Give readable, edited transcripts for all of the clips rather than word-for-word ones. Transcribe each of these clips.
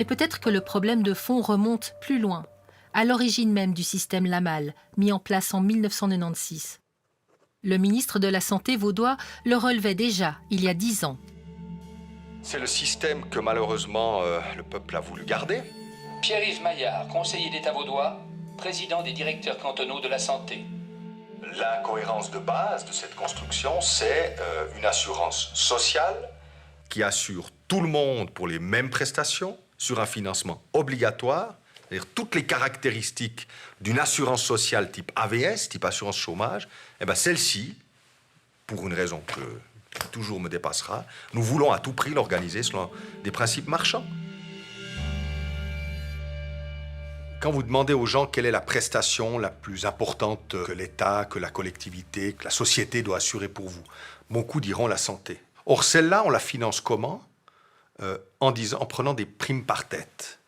Mais peut-être que le problème de fond remonte plus loin, à l'origine même du système Lamal, mis en place en 1996. Le ministre de la Santé vaudois le relevait déjà il y a 10 ans. C'est le système que malheureusement le peuple a voulu garder. Pierre-Yves Maillard, conseiller d'État vaudois, président des directeurs cantonaux de la santé. La cohérence de base de cette construction, c'est une assurance sociale qui assure tout le monde pour les mêmes prestations sur un financement obligatoire, c'est-à-dire toutes les caractéristiques d'une assurance sociale type AVS, type assurance chômage, et bien celle-ci, pour une raison qui toujours me dépassera, nous voulons à tout prix l'organiser selon des principes marchands. Quand vous demandez aux gens quelle est la prestation la plus importante que l'État, que la collectivité, que la société doit assurer pour vous, beaucoup diront la santé. Or, celle-là, on la finance comment ? En prenant des primes par tête.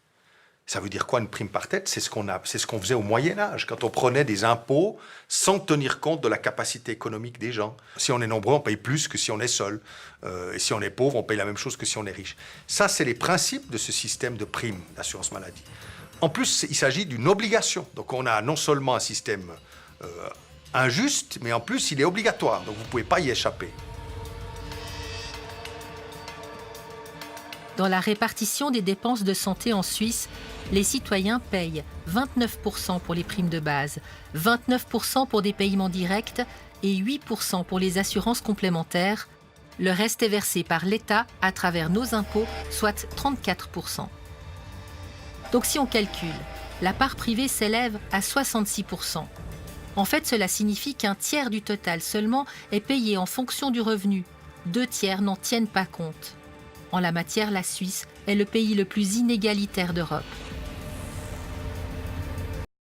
Ça veut dire quoi une prime par tête ? C'est ce qu'on faisait au Moyen-Âge, quand on prenait des impôts sans tenir compte de la capacité économique des gens. Si on est nombreux, on paye plus que si on est seul. Et si on est pauvre, on paye la même chose que si on est riche. Ça, c'est les principes de ce système de prime d'assurance maladie. En plus, il s'agit d'une obligation. Donc on a non seulement un système injuste, mais en plus, il est obligatoire. Donc vous ne pouvez pas y échapper. Dans la répartition des dépenses de santé en Suisse, les citoyens payent 29% pour les primes de base, 29% pour des paiements directs et 8% pour les assurances complémentaires. Le reste est versé par l'État à travers nos impôts, soit 34%. Donc si on calcule, la part privée s'élève à 66%. En fait, cela signifie qu'un tiers du total seulement est payé en fonction du revenu. 2 tiers n'en tiennent pas compte. En la matière, la Suisse est le pays le plus inégalitaire d'Europe.